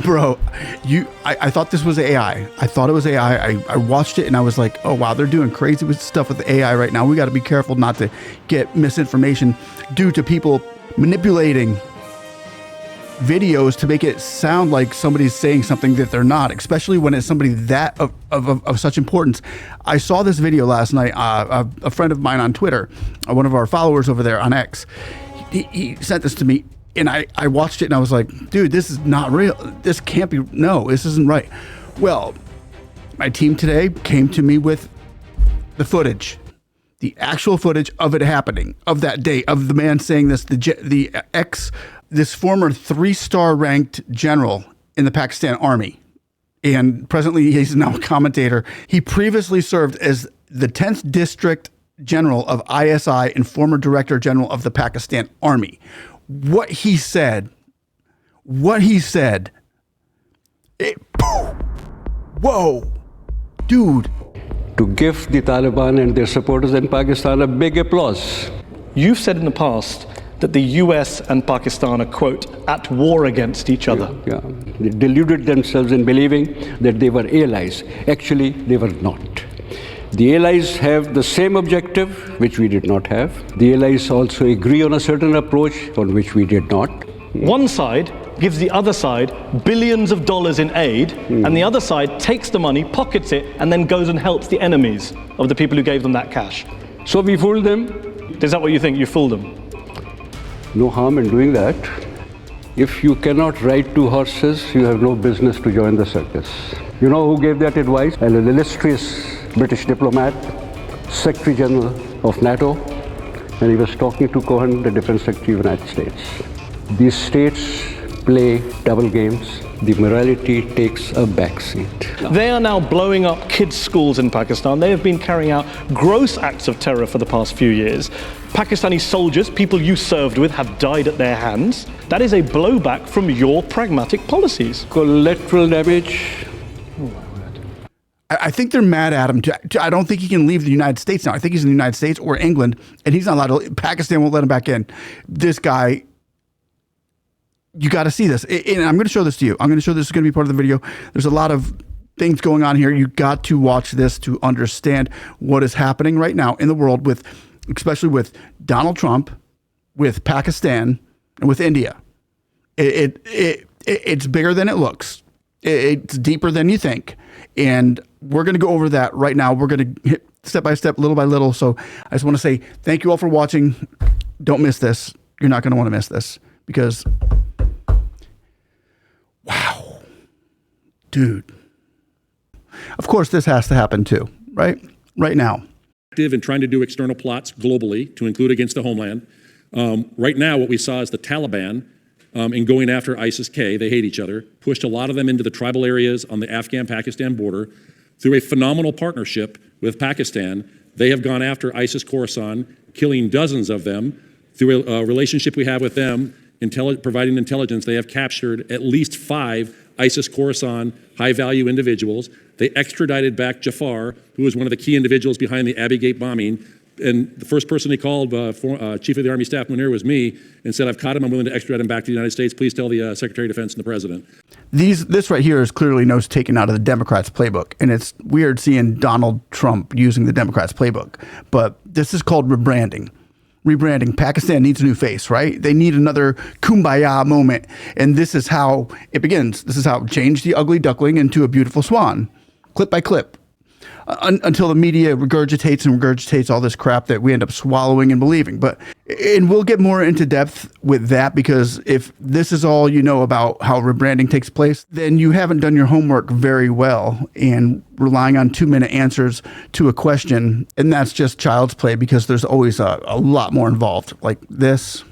Bro, I thought this was AI. I thought it was AI. I watched it and I was like, oh wow, they're doing crazy with stuff with AI right now. We got to be careful not to get misinformation due to people manipulating videos to make it sound like somebody's saying something that they're not, especially when it's somebody that of such importance. I saw this video last night. A friend of mine on Twitter, one of our followers over there on X, he sent this to me. And I watched it and I was like, dude, this is not real. This can't be. No, this isn't right. Well, my team today came to me with the footage, the actual footage of it happening, of that day, of the man saying this, this former 3-star ranked general in the Pakistan army. And presently he's now a commentator. He previously served as the 10th district general of ISI and former director general of the Pakistan army. What he said, whoa, dude. To give the Taliban and their supporters in Pakistan a big applause. You've said in the past that the US and Pakistan are, quote, at war against each other. Yeah. They deluded themselves in believing that they were allies. Actually, they were not. The allies have the same objective, which we did not have. The allies also agree on a certain approach on which we did not. One side gives the other side billions of dollars in aid, and the other side takes the money, pockets it, and then goes and helps the enemies of the people who gave them that cash. So we fooled them. Is that what you think? You fooled them? No harm in doing that. If you cannot ride 2 horses, you have no business to join the circus. You know who gave that advice? An illustrious British diplomat, Secretary General of NATO, and he was talking to Cohen, the Defense Secretary of the United States. These states play double games. The morality takes a backseat. They are now blowing up kids' schools in Pakistan. They have been carrying out gross acts of terror for the past few years. Pakistani soldiers, people you served with, have died at their hands. That is a blowback from your pragmatic policies. Collateral damage. I think they're mad at him. I don't think he can leave the United States now. I think he's in the United States or England, and he's not allowed to. Pakistan won't let him back in. This guy, you got to see this. And I'm going to show this to you. I'm going to show this is going to be part of the video. There's a lot of things going on here. You got to watch this to understand what is happening right now in the world, with, especially with Donald Trump, with Pakistan, and with India. It's bigger than it looks. It's deeper than you think. And we're going to go over that right now. We're going to hit step by step, little by little. So I just want to say thank you all for watching. Don't miss this. You're not going to want to miss this because, wow, dude. Of course, this has to happen too, right? Right now. Active in trying to do external plots globally to include against the homeland. Right now, what we saw is the Taliban, in going after ISIS-K, they hate each other, pushed a lot of them into the tribal areas on the Afghan-Pakistan border. Through a phenomenal partnership with Pakistan, they have gone after ISIS-Khorasan, killing dozens of them. Through a relationship we have with them, providing intelligence, they have captured at least 5 ISIS-Khorasan high-value individuals. They extradited back Jafar, who was one of the key individuals behind the Abbey Gate bombing. And the first person he called, Chief of the Army Staff Munir, was me, and said, I've caught him, I'm willing to extradite him back to the United States. Please tell the Secretary of Defense and the President. This right here is clearly notes taken out of the Democrats' playbook. And it's weird seeing Donald Trump using the Democrats' playbook. But this is called rebranding. Rebranding. Pakistan needs a new face, right? They need another kumbaya moment. And this is how it begins. This is how it changed the ugly duckling into a beautiful swan, clip by clip. Until the media regurgitates all this crap that we end up swallowing and believing. And we'll get more into depth with that, because if this is all you know about how rebranding takes place, then you haven't done your homework very well and relying on 2-minute answers to a question. And that's just child's play, because there's always a lot more involved like this.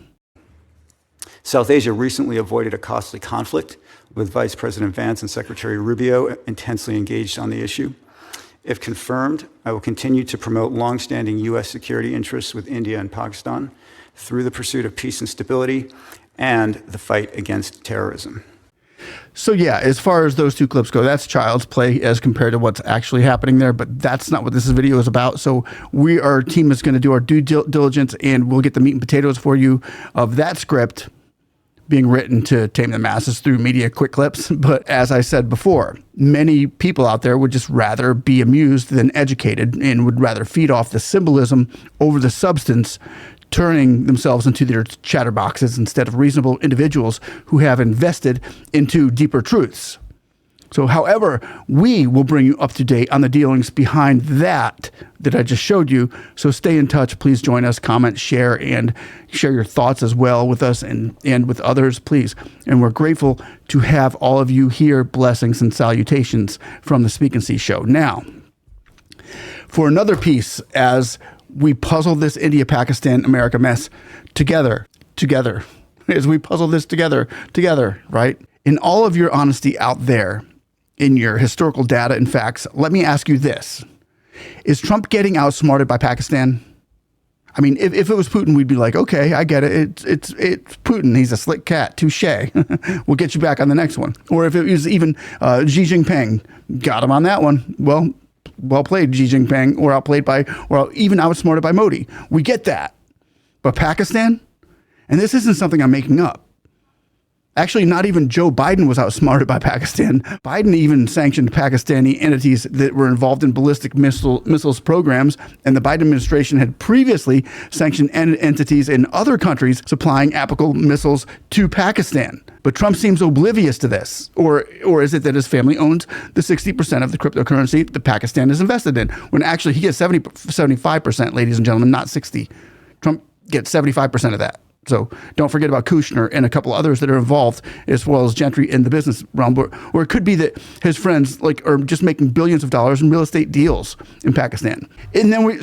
South Asia recently avoided a costly conflict with Vice President Vance and Secretary Rubio intensely engaged on the issue. If confirmed, I will continue to promote longstanding U.S. security interests with India and Pakistan through the pursuit of peace and stability and the fight against terrorism. So yeah, as far as those 2 clips go, that's child's play as compared to what's actually happening there, but that's not what this video is about. So our team is going to do our due diligence, and we'll get the meat and potatoes for you of that script being written to tame the masses through media quick clips. But as I said before, many people out there would just rather be amused than educated and would rather feed off the symbolism over the substance, turning themselves into their chatterboxes instead of reasonable individuals who have invested into deeper truths. So, however, we will bring you up to date on the dealings behind that I just showed you. So stay in touch. Please join us, comment, share, and share your thoughts as well with us and with others, please. And we're grateful to have all of you here. Blessings and salutations from the Speak and See show. Now, for another piece, as we puzzle this India-Pakistan-America mess together, as we puzzle this together, right? In all of your honesty out there, in your historical data and facts, let me ask you this. Is Trump getting outsmarted by Pakistan? I mean, if it was Putin, we'd be like, okay, I get it. It's Putin. He's a slick cat. Touche. We'll get you back on the next one. Or if it was even Xi Jinping, got him on that one. Well played, Xi Jinping, or even outsmarted by Modi. We get that. But Pakistan? And this isn't something I'm making up. Actually, not even Joe Biden was outsmarted by Pakistan. Biden even sanctioned Pakistani entities that were involved in ballistic missiles programs, and the Biden administration had previously sanctioned entities in other countries supplying applicable missiles to Pakistan. But Trump seems oblivious to this. Or is it that his family owns the 60% of the cryptocurrency that Pakistan is invested in, when actually he gets 75%, ladies and gentlemen, not 60. Trump gets 75% of that. So don't forget about Kushner and a couple others that are involved, as well as Gentry in the business realm. Or it could be that his friends are just making billions of dollars in real estate deals in Pakistan. And then we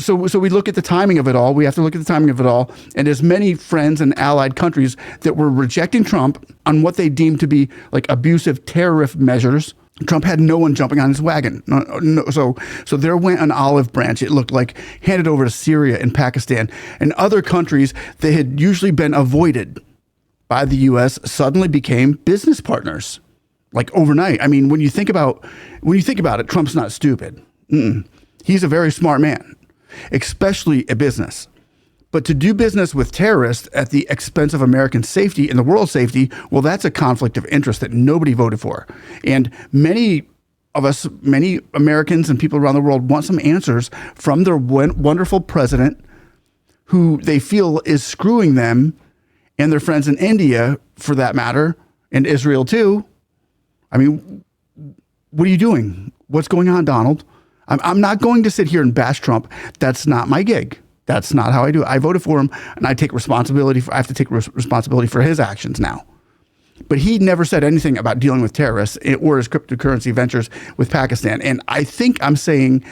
look at the timing of it all. We have to look at the timing of it all. And as many friends and allied countries that were rejecting Trump on what they deemed to be like abusive tariff measures, Trump had no one jumping on his wagon. So there went an olive branch, it looked like, handed over to Syria and Pakistan and other countries that had usually been avoided by the U.S. suddenly became business partners, like overnight. I mean, when you think about it, Trump's not stupid. He's a very smart man, especially at business. But to do business with terrorists at the expense of American safety and the world's safety, well, that's a conflict of interest that nobody voted for. And many of us, many Americans and people around the world want some answers from their wonderful president who they feel is screwing them and their friends in India, for that matter, and Israel too. I mean, what are you doing? What's going on, Donald? I'm not going to sit here and bash Trump. That's not my gig. That's not how I do it. I voted for him, and I take responsibility. I have to take responsibility for his actions now. But he never said anything about dealing with terrorists or his cryptocurrency ventures with Pakistan. And I think I'm saying,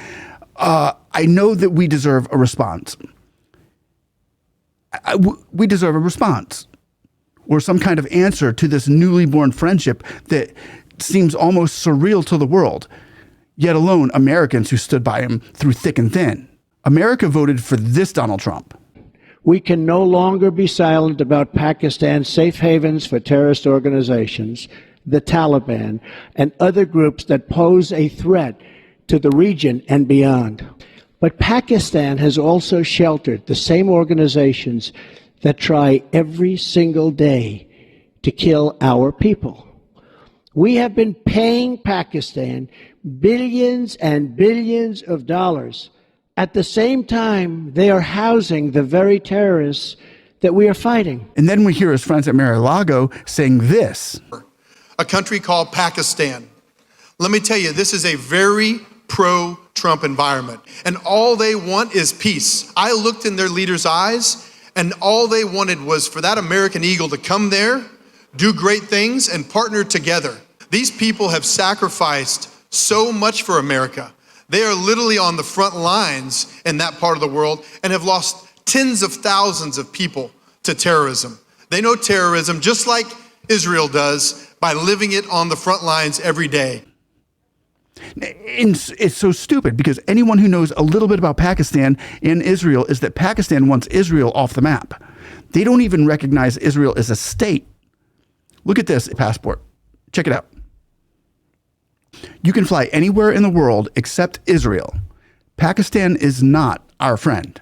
I know that we deserve a response. We deserve a response or some kind of answer to this newly born friendship that seems almost surreal to the world, yet alone Americans who stood by him through thick and thin. America voted for this Donald Trump. We can no longer be silent about Pakistan's safe havens for terrorist organizations, the Taliban, and other groups that pose a threat to the region and beyond. But Pakistan has also sheltered the same organizations that try every single day to kill our people. We have been paying Pakistan billions and billions of dollars. At the same time, they are housing the very terrorists that we are fighting. And then we hear his friends at Mar-a-Lago saying this. A country called Pakistan. Let me tell you, this is a very pro-Trump environment. And all they want is peace. I looked in their leaders' eyes, and all they wanted was for that American eagle to come there, do great things, and partner together. These people have sacrificed so much for America. They are literally on the front lines in that part of the world and have lost tens of thousands of people to terrorism. They know terrorism just like Israel does by living it on the front lines every day. It's so stupid because anyone who knows a little bit about Pakistan and Israel is that Pakistan wants Israel off the map. They don't even recognize Israel as a state. Look at this passport. Check it out. You can fly anywhere in the world except Israel. Pakistan is not our friend.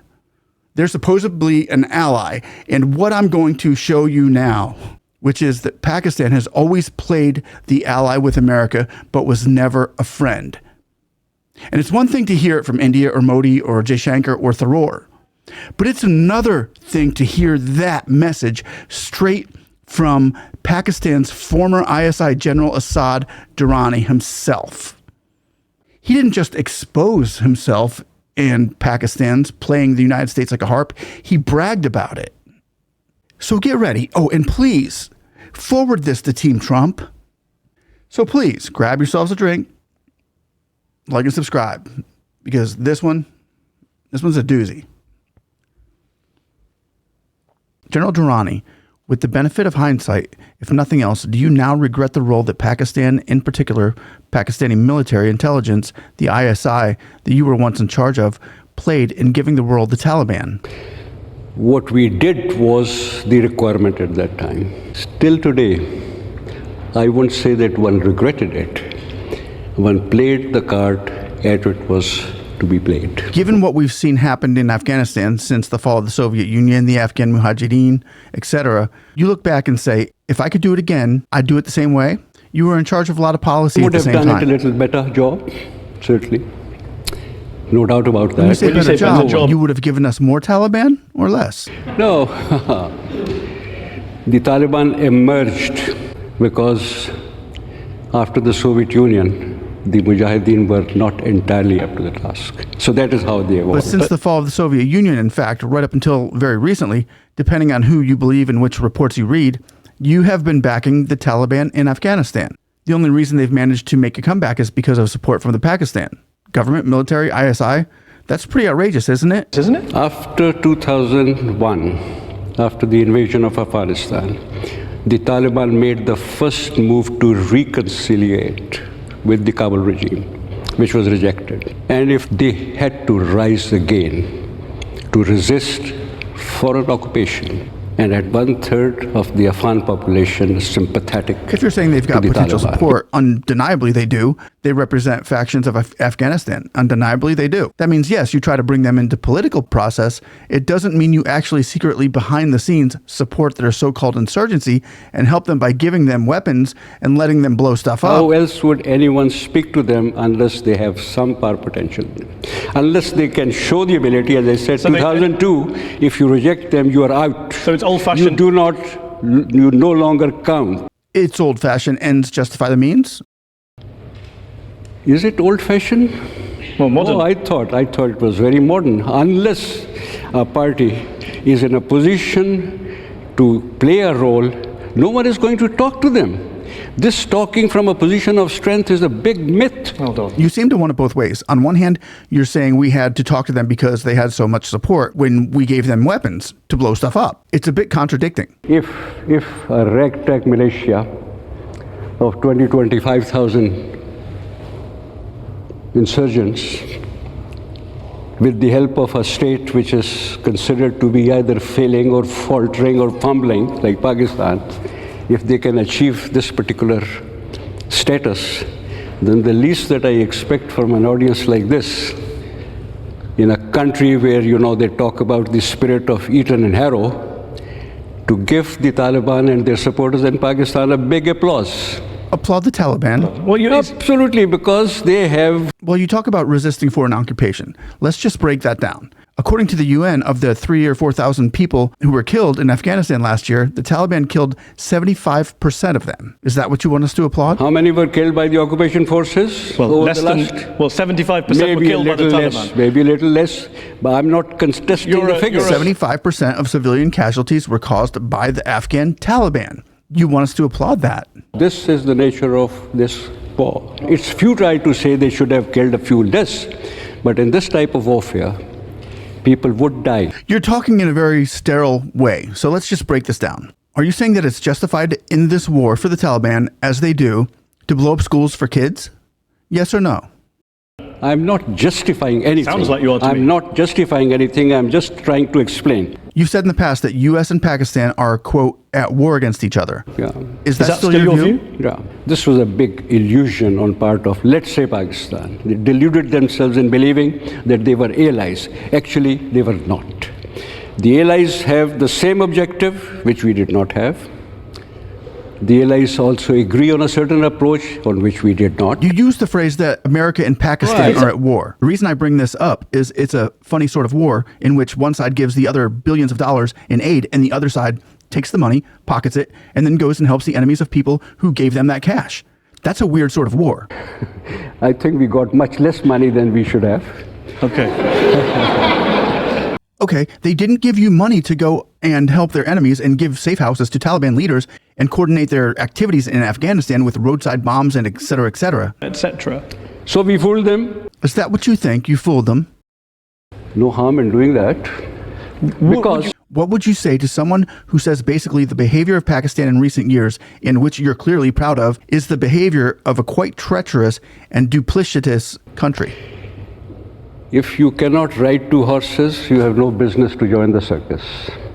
They're supposedly an ally. And what I'm going to show you now which is that Pakistan has always played the ally with America, but was never a friend. And it's one thing to hear it from India or Modi or Jaishankar or Tharoor, but it's another thing to hear that message straight from Pakistan's former ISI General Assad Durrani himself. He didn't just expose himself and Pakistan's playing the United States like a harp, he bragged about it. So get ready. Oh, and please forward this to Team Trump. So please grab yourselves a drink, like and subscribe, because this one's a doozy. General Durrani, with the benefit of hindsight, if nothing else, do you now regret the role that Pakistan, in particular, Pakistani military intelligence, the ISI, that you were once in charge of, played in giving the world the Taliban? What we did was the requirement at that time. Still today, I won't say that one regretted it. One played the card as it was to be played. Given what we've seen happen in Afghanistan since the fall of the Soviet Union, the Afghan Mujahideen, etc., you look back and say, if I could do it again, I'd do it the same way. You were in charge of a lot of policy at the same time. Would have done it a little better job, certainly. No doubt about that. When you say better job, you would have given us more Taliban or less? No. The Taliban emerged because after the Soviet Union, the Mujahideen were not entirely up to the task. So that is how they evolved. But since the fall of the Soviet Union, in fact, right up until very recently, depending on who you believe and which reports you read, you have been backing the Taliban in Afghanistan. The only reason they've managed to make a comeback is because of support from the Pakistan government, military, ISI. That's pretty outrageous, isn't it? Isn't it? After 2001, after the invasion of Afghanistan, the Taliban made the first move to reconciliate with the Kabul regime, which was rejected. And if they had to rise again to resist foreign occupation, and at 1/3 of the Afghan population is sympathetic. If you're saying they've got potential Taliban. support, undeniably they do. They represent factions of Afghanistan. Undeniably they do. That means, yes, you try to bring them into political process. It doesn't mean you actually secretly behind the scenes support their so-called insurgency and help them by giving them weapons and letting them blow stuff up. How else would anyone speak to them unless they have some power potential? Unless they can show the ability, as I said, So 2002, if you reject them, you are out. So it's old-fashioned. You no longer count. It's old-fashioned. Ends justify the means? Is it old-fashioned? Well, modern. Oh, I thought it was very modern. Unless a party is in a position to play a role, no one is going to talk to them. This talking from a position of strength is a big myth. Hold on. You seem to want it both ways. On one hand, you're saying we had to talk to them because they had so much support when we gave them weapons to blow stuff up. It's a bit contradicting. If a ragtag militia of 25,000 insurgents, with the help of a state which is considered to be either failing or faltering or fumbling, like Pakistan, if they can achieve this particular status, then the least that I expect from an audience like this, in a country where, they talk about the spirit of Eton and Harrow, to give the Taliban and their supporters in Pakistan a big applause. Applaud the Taliban. Well, Absolutely, because they have... Well, you talk about resisting foreign occupation. Let's just break that down. According to the UN, of the 3,000 or 4,000 people who were killed in Afghanistan last year, the Taliban killed 75% of them. Is that what you want us to applaud? How many were killed by the occupation forces? Well, over less the than, last? well, 75% were Maybe a killed by the little Taliban. less, maybe a little less, but I'm not contesting the figures. 75% of civilian casualties were caused by the Afghan Taliban. You want us to applaud that? This is the nature of this war. It's futile to say they should have killed a few less, but in this type of warfare, people would die. You're talking in a very sterile way, so let's just break this down. Are you saying that it's justified in this war for the Taliban, as they do, to blow up schools for kids? Yes or no? I'm not justifying anything. Sounds like you are to me. I'm not justifying anything. I'm just trying to explain. You've said in the past that U.S. and Pakistan are, quote, at war against each other. Yeah. Is that still your view? Yeah. This was a big illusion on part of, let's say, Pakistan. They deluded themselves in believing that they were allies. Actually, they were not. The allies have the same objective, which we did not have. The allies also agree on a certain approach on which we did not. You use the phrase that America and Pakistan are at war. The reason I bring this up is it's a funny sort of war in which one side gives the other billions of dollars in aid and the other side takes the money, pockets it, and then goes and helps the enemies of people who gave them that cash. That's a weird sort of war. I think we got much less money than we should have. Okay. Okay, they didn't give you money to go and help their enemies and give safe houses to Taliban leaders and coordinate their activities in Afghanistan with roadside bombs and et cetera, et cetera. Etc. So we fooled them. Is that what you think? You fooled them? No harm in doing that. Because What would you say to someone who says basically the behavior of Pakistan in recent years, in which you're clearly proud of, is the behavior of a quite treacherous and duplicitous country? if you cannot ride two horses, you have no business to join the circus.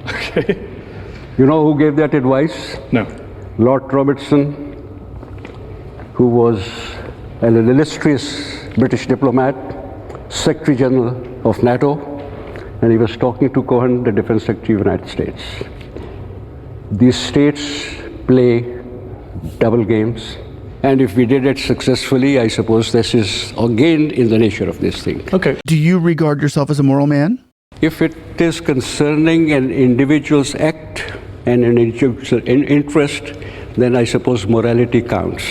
Okay. You know who gave that advice? No. Lord Robertson, who was an illustrious British diplomat, Secretary General of NATO, and he was talking to Cohen, the Defense Secretary of the United States. These states play double games, and if we did it successfully, I suppose this is again in the nature of this thing. Okay. Do you regard yourself as a moral man? If it is concerning an individual's act and an individual's interest, then I suppose morality counts.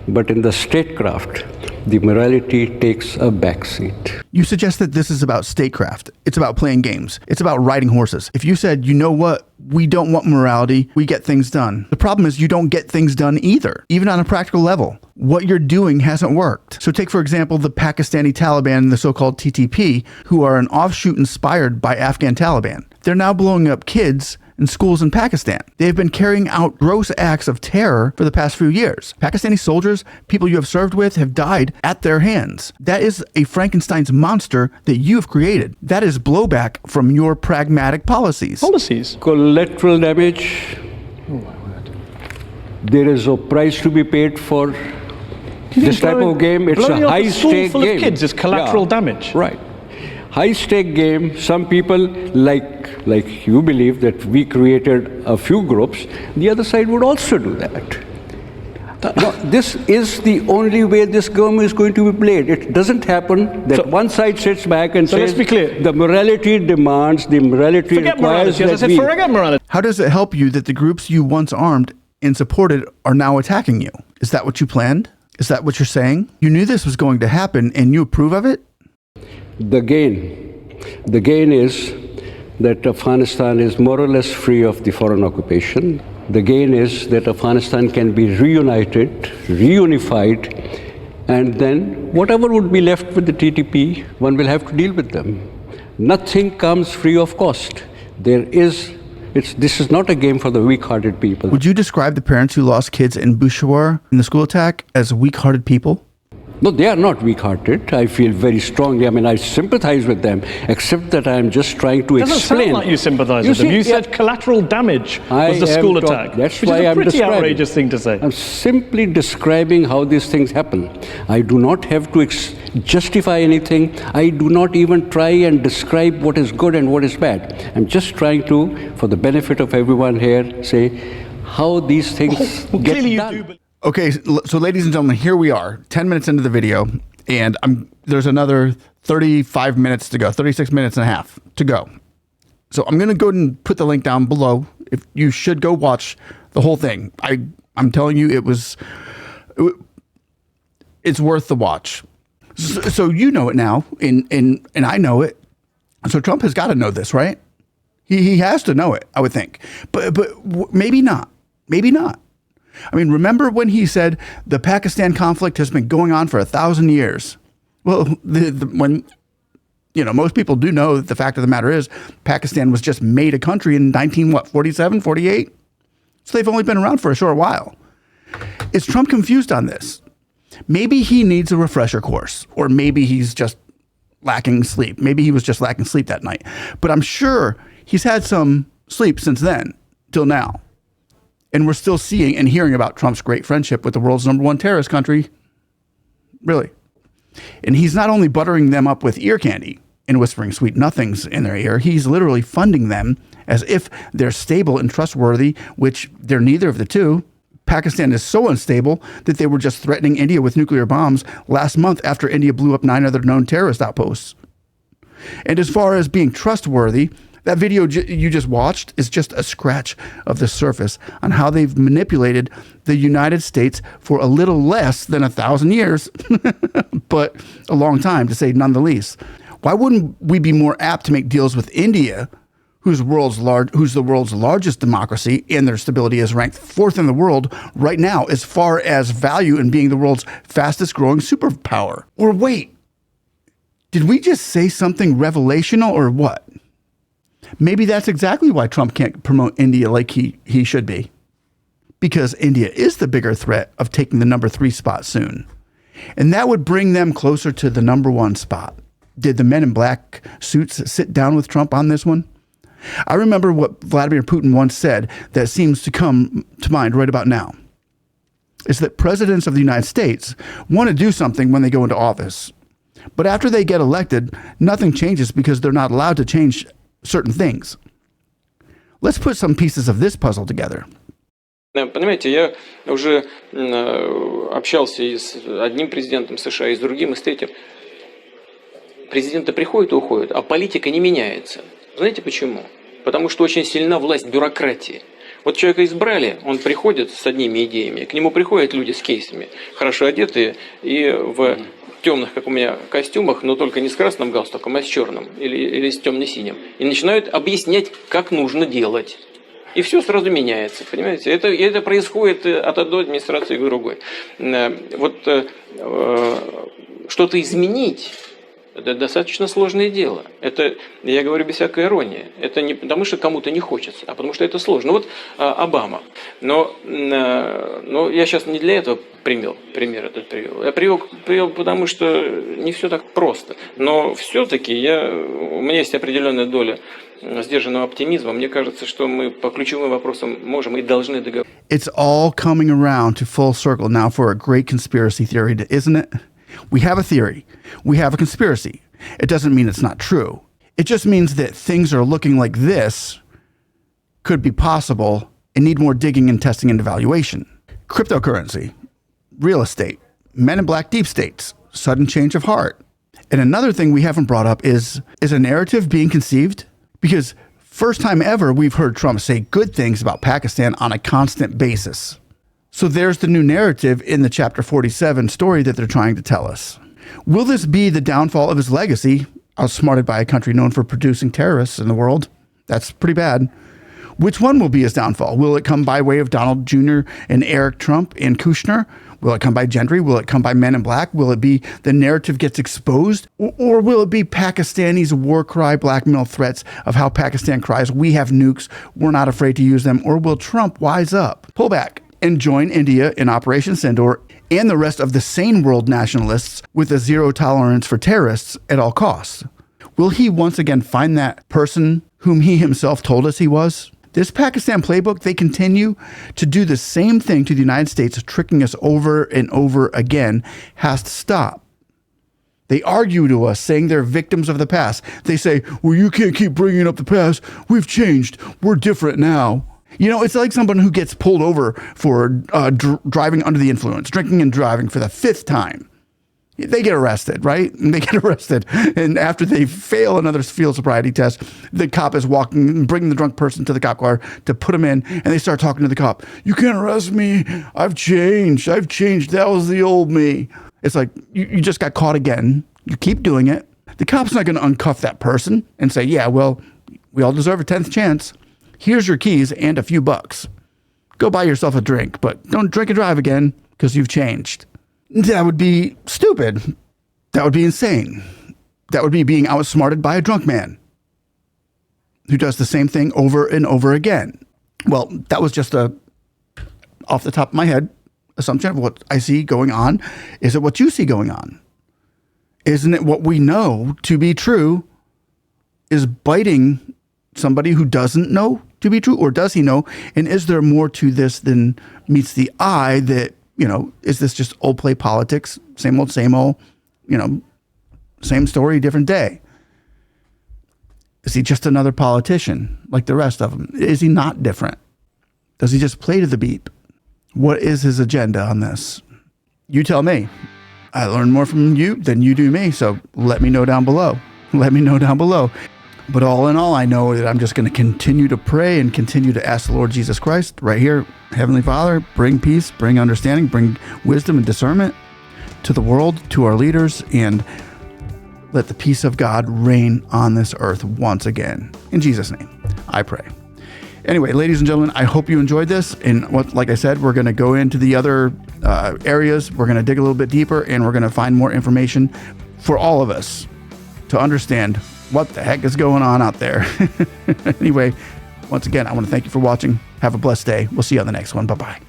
But in the statecraft, the morality takes a backseat. You suggest that this is about statecraft. It's about playing games. It's about riding horses. If you said, you know what, we don't want morality, we get things done. The problem is you don't get things done either, even on a practical level. What you're doing hasn't worked. So take, for example, the Pakistani Taliban and the so-called TTP, who are an offshoot inspired by Afghan Taliban. They're now blowing up kids in schools in Pakistan. They have been carrying out gross acts of terror for the past few years. Pakistani soldiers, people you have served with, have died at their hands. That is a Frankenstein's monster that you have created. That is blowback from your pragmatic policies. Policies. Collateral damage. There is a price to be paid for this type of game. It's a high-stake full game. Of kids is collateral damage. Right. High-stake game. Some people, like you believe that we created a few groups, the other side would also do that. No, this is the only way this game is going to be played. It doesn't happen that one side sits back and says, let's be clear. The morality demands, the morality Forget requires morality. As I that said, we... forget morality. How does it help you that the groups you once armed and supported are now attacking you? Is that what you planned? Is that what you're saying? You knew this was going to happen and you approve of it? The gain is that Afghanistan is more or less free of the foreign occupation. The gain is that Afghanistan can be reunited, reunified, and then whatever would be left with the TTP, one will have to deal with them. Nothing comes free of cost. This is not a game for the weak-hearted people. Would you describe the parents who lost kids in Peshawar in the school attack as weak-hearted people? No, they are not weak-hearted. I feel very strongly. I mean, I sympathize with them, except that I am just trying to It doesn't explain. sound like you sympathize with them. You said collateral damage was the school attack. That's which why is a I'm pretty describing. outrageous thing to say. I'm simply describing how these things happen. I do not have to justify anything. I do not even try and describe what is good and what is bad. I'm just trying to, for the benefit of everyone here, say how these things get done. Okay, so ladies and gentlemen, here we are, 10 minutes into the video, and there's another 35 minutes to go, 36 minutes and a half to go. So I'm going to go ahead and put the link down below. If you should go watch the whole thing. I'm telling you, it's worth the watch. So you know it now, and I know it. So Trump has got to know this, right? He has to know it, I would think. But maybe not. Maybe not. I mean, remember when he said the Pakistan conflict has been going on for 1,000 years? Well, when most people do know that the fact of the matter is Pakistan was just made a country in 47, 48? So they've only been around for a short while. Is Trump confused on this? Maybe he needs a refresher course, or maybe he's just lacking sleep. Maybe he was just lacking sleep that night. But I'm sure he's had some sleep since then till now. And we're still seeing and hearing about Trump's great friendship with the world's #1 terrorist country. Really. And he's not only buttering them up with ear candy and whispering sweet nothings in their ear, he's literally funding them as if they're stable and trustworthy, which they're neither of the two. Pakistan is so unstable that they were just threatening India with nuclear bombs last month after India blew up 9 other known terrorist outposts. And as far as being trustworthy, that video you just watched is just a scratch of the surface on how they've manipulated the United States for a little less than 1,000 years, but a long time to say none the least. Why wouldn't we be more apt to make deals with India, who's the world's largest democracy and their stability is ranked 4th in the world right now as far as value in being the world's fastest growing superpower? Or wait, did we just say something revelational or what? Maybe that's exactly why Trump can't promote India like he should be. Because India is the bigger threat of taking the number 3 spot soon. And that would bring them closer to the number 1 spot. Did the men in black suits sit down with Trump on this one? I remember what Vladimir Putin once said that seems to come to mind right about now. Is that presidents of the United States want to do something when they go into office. But after they get elected, nothing changes because they're not allowed to change certain things. Let's put some pieces of this puzzle together. Понимаете, я уже общался и с одним президентом США, и с другим, и с третьим. Президенты приходят и уходят, а политика не меняется. Знаете почему? Потому что очень сильна власть бюрократии. Вот человека избрали, он приходит с одними идеями, к нему приходят люди с кейсами, хорошо одетые и в темных, как у меня, костюмах, но только не с красным галстуком, а с черным или с темно-синим. И начинают объяснять, как нужно делать. И все сразу меняется, понимаете? Это происходит от одной администрации к другой. Вот что-то изменить – это достаточно сложное дело. Это, я говорю без всякой иронии. Это не потому, что кому-то не хочется, а потому что это сложно. Вот Обама. Но я сейчас не для этого пример этот привел. Я привел, потому что не все так просто. Но все-таки у меня есть определенная доля сдержанного оптимизма. Мне кажется, что мы по ключевым вопросам можем и должны договориться. It's all coming around to full circle now for a great conspiracy theory, isn't it? We have a theory. We have a conspiracy. It doesn't mean it's not true. It just means that things are looking like this could be possible and need more digging and testing and evaluation. Cryptocurrency, real estate, men in black deep states, sudden change of heart. And another thing we haven't brought up is a narrative being conceived? Because first time ever, we've heard Trump say good things about Pakistan on a constant basis. So there's the new narrative in the Chapter 47 story that they're trying to tell us. Will this be the downfall of his legacy, outsmarted by a country known for producing terrorists in the world? That's pretty bad. Which one will be his downfall? Will it come by way of Donald Jr. and Eric Trump and Kushner? Will it come by Gentry? Will it come by Men in Black? Will it be the narrative gets exposed? Or will it be Pakistanis' war cry blackmail threats of how Pakistan cries, we have nukes, we're not afraid to use them? Or will Trump wise up, pull back, and join India in Operation Sindoor and the rest of the sane world nationalists with a zero tolerance for terrorists at all costs? Will he once again find that person whom he himself told us he was? This Pakistan playbook, they continue to do the same thing to the United States, tricking us over and over again, has to stop. They argue to us, saying they're victims of the past. They say, well, you can't keep bringing up the past. We've changed. We're different now. You know, it's like someone who gets pulled over for driving under the influence, drinking and driving for the 5th time. They get arrested, right? They get arrested. And after they fail another field sobriety test, the cop is bringing the drunk person to the cop car to put him in. And they start talking to the cop. You can't arrest me. I've changed. That was the old me. It's like, you just got caught again. You keep doing it. The cop's not going to uncuff that person and say, yeah, well, we all deserve a 10th chance. Here's your keys and a few bucks. Go buy yourself a drink, but don't drink and drive again because you've changed. That would be stupid. That would be insane. That would be being outsmarted by a drunk man who does the same thing over and over again. Well, that was just a off the top of my head assumption of what I see going on. Is it what you see going on? Isn't it what we know to be true is biting somebody who doesn't know to be true? Or does he know? And is there more to this than meets the eye that, you know, is this just old play politics? Same old, you know, same story, different day. Is he just another politician like the rest of them? Is he not different? Does he just play to the beat? What is his agenda on this? You tell me. I learn more from you than you do me, so let me know down below. Let me know down below. But all in all, I know that I'm just going to continue to pray and continue to ask the Lord Jesus Christ right here, Heavenly Father, bring peace, bring understanding, bring wisdom and discernment to the world, to our leaders, and let the peace of God reign on this earth once again. In Jesus' name, I pray. Anyway, ladies and gentlemen, I hope you enjoyed this. And like I said, we're going to go into the other areas. We're going to dig a little bit deeper, and we're going to find more information for all of us to understand what the heck is going on out there. Anyway, once again, I want to thank you for watching. Have a blessed day. We'll see you on the next one. Bye-bye.